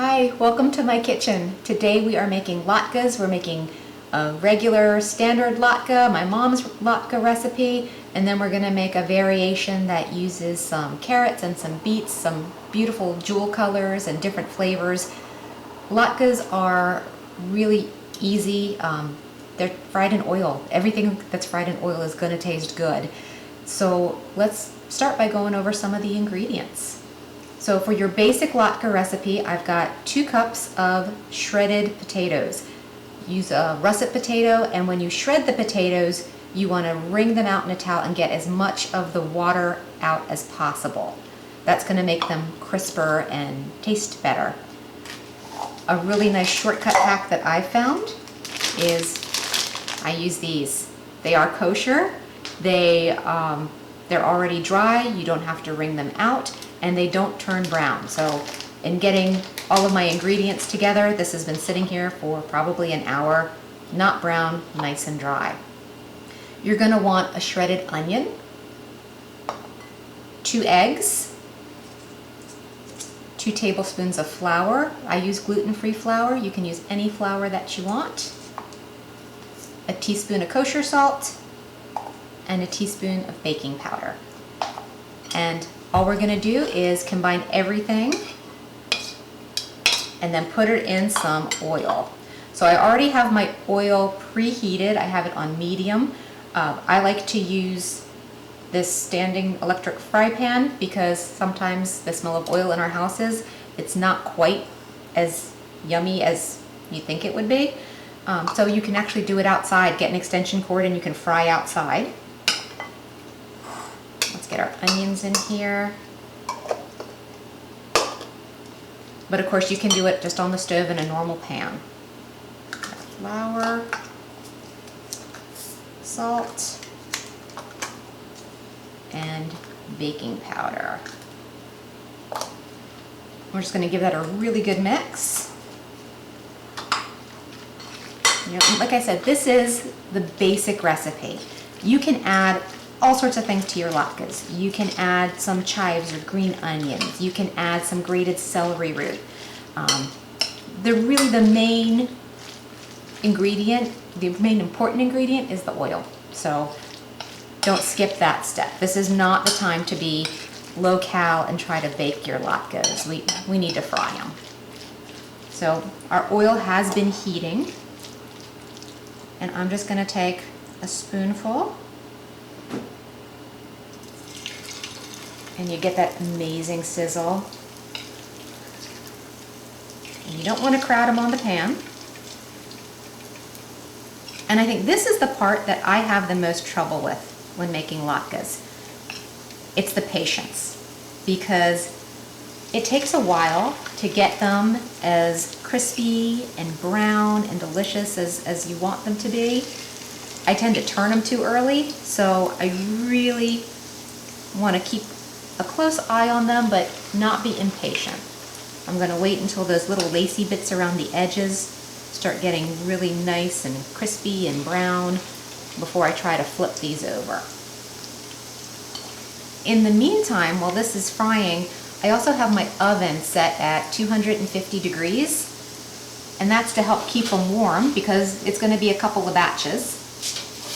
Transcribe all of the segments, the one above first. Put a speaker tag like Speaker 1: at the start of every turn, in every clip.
Speaker 1: Hi, welcome to my kitchen. Today we are making latkes. We're making a regular standard latke, my mom's latke recipe, and then we're going to make a variation that uses some carrots and some beets, some beautiful jewel colors and different flavors. Latkes are really easy. They're fried in oil. Everything that's fried in oil is going to taste good. So let's start by going over some of the ingredients. So for your basic latke recipe, I've got 2 cups of shredded potatoes. Use a russet potato, and when you shred the potatoes, you want to wring them out in a towel and get as much of the water out as possible. That's going to make them crisper and taste better. A really nice shortcut hack that I found is I use these. They are kosher. They're already dry. You don't have to wring them out, and they don't turn brown. So in getting all of my ingredients together, this has been sitting here for probably an hour, not brown, nice and dry. You're going to want a shredded onion, 2 eggs, 2 tablespoons of flour. I use gluten-free flour. You can use any flour that you want. A teaspoon of kosher salt and a teaspoon of baking powder. And all we're going to do is combine everything and then put it in some oil. So I already have my oil preheated. I have it on medium. I like to use this standing electric fry pan because sometimes the smell of oil in our houses, it's not quite as yummy as you think it would be. So you can actually do it outside. Get an extension cord and you can fry outside. Let's get our onions in here. But of course you can do it just on the stove in a normal pan. Flour, salt, and baking powder. We're just going to give that a really good mix. Like I said, this is the basic recipe. You can add all sorts of things to your latkes. You can add some chives or green onions. You can add some grated celery root. The main ingredient, the main important ingredient is the oil. So don't skip that step. This is not the time to be low-cal and try to bake your latkes. We need to fry them. So our oil has been heating, and I'm just going to take a spoonful. And you get that amazing sizzle. And you don't want to crowd them on the pan. And I think this is the part that I have the most trouble with when making latkes. It's the patience, because it takes a while to get them as crispy and brown and delicious as you want them to be. I tend to turn them too early, so I really want to keep a close eye on them, but not be impatient. I'm going to wait until those little lacy bits around the edges start getting really nice and crispy and brown before I try to flip these over. In the meantime, while this is frying, I also have my oven set at 250 degrees, and that's to help keep them warm because it's going to be a couple of batches.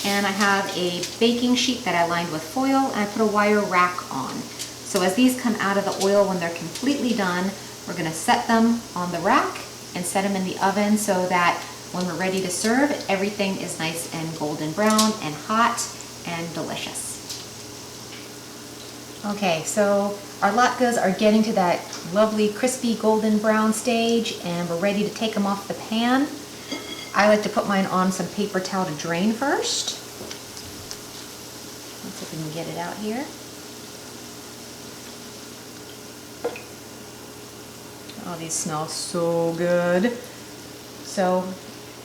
Speaker 1: And I have a baking sheet that I lined with foil, and I put a wire rack on. So as these come out of the oil when they're completely done, we're going to set them on the rack and set them in the oven so that when we're ready to serve, everything is nice and golden brown and hot and delicious. Okay, so our latkes are getting to that lovely crispy golden brown stage, and we're ready to take them off the pan. I like to put mine on some paper towel to drain first. Let's see if we can get it out here. Oh, these smell so good. So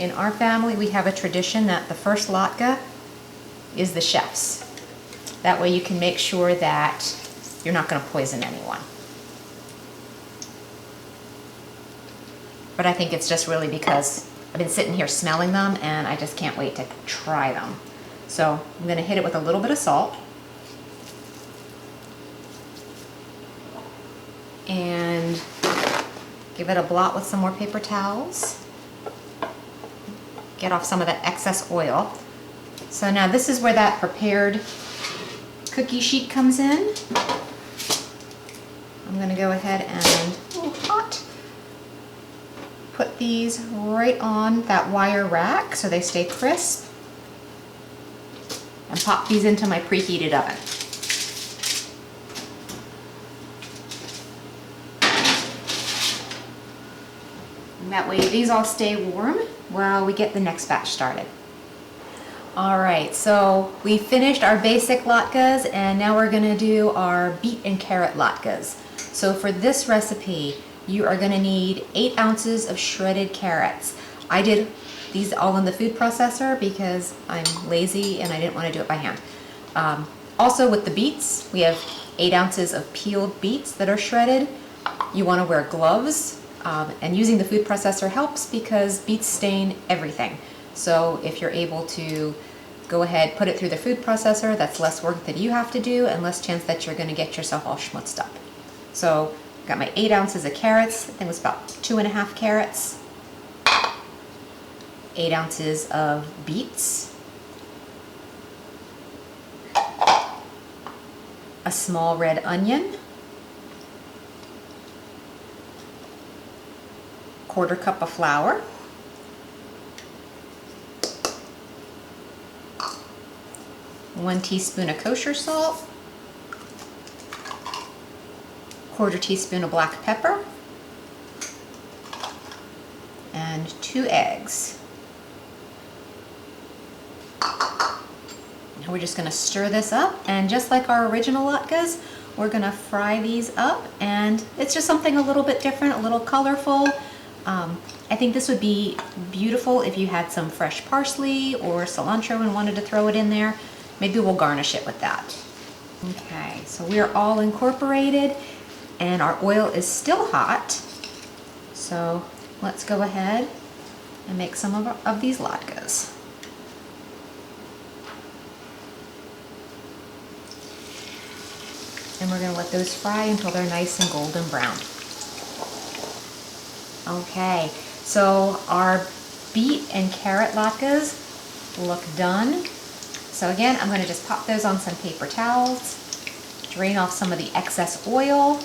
Speaker 1: in our family, we have a tradition that the first latke is the chef's. That way you can make sure that you're not going to poison anyone. But I think it's just really because I've been sitting here smelling them and I just can't wait to try them. So I'm going to hit it with a little bit of salt. And Give it a blot with some more paper towels. Get off some of that excess oil. So now this is where that prepared cookie sheet comes in. I'm going to go ahead and, put these right on that wire rack so they stay crisp. And pop these into my preheated oven. And that way these all stay warm while we get the next batch started. Alright, so we finished our basic latkes and now we're going to do our beet and carrot latkes. So for this recipe, you are going to need 8 ounces of shredded carrots. I did these all in the food processor because I'm lazy and I didn't want to do it by hand. Also with the beets, we have 8 ounces of peeled beets that are shredded. You want to wear gloves, and using the food processor helps because beets stain everything. So if you're able to go ahead, put it through the food processor, that's less work that you have to do and less chance that you're going to get yourself all schmutzed up. So got my 8 ounces of carrots, I think it was about 2.5 carrots. 8 ounces of beets. A small red onion. 1/4 cup of flour. 1 teaspoon of kosher salt. 1/4 teaspoon of black pepper. And 2 eggs. Now we're just going to stir this up, and just like our original latkes, we're going to fry these up, and it's just something a little bit different, a little colorful. I think this would be beautiful if you had some fresh parsley or cilantro and wanted to throw it in there. Maybe we'll garnish it with that. Okay, so we're all incorporated and our oil is still hot. So let's go ahead and make some of these latkes. And we're going to let those fry until they're nice and golden brown. Okay, so our beet and carrot latkes look done. So again, I'm going to just pop those on some paper towels, drain off some of the excess oil,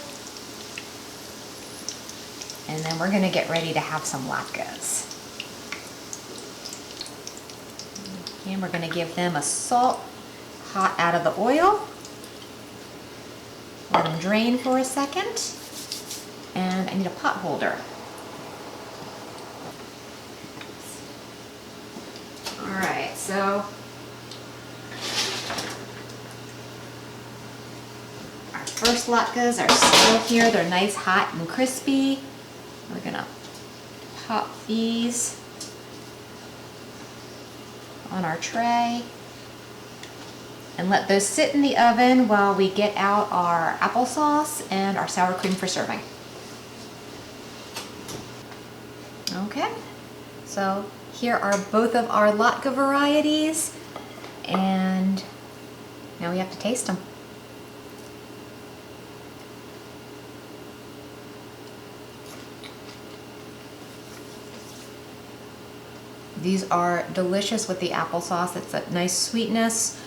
Speaker 1: and then we're going to get ready to have some latkes. And we're going to give them a salt hot out of the oil. Let them drain for a second. And I need a pot holder. Alright, so our first latkes are still here. They're nice, hot, and crispy. We're going to pop these on our tray and let those sit in the oven while we get out our applesauce and our sour cream for serving. Okay, so here are both of our latke varieties, and now we have to taste them. These are delicious with the applesauce. It's a nice sweetness.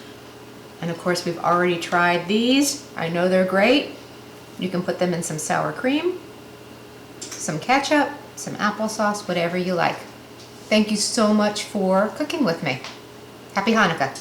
Speaker 1: And of course, we've already tried these. I know they're great. You can put them in some sour cream, some ketchup, some applesauce, whatever you like. Thank you so much for cooking with me. Happy Hanukkah.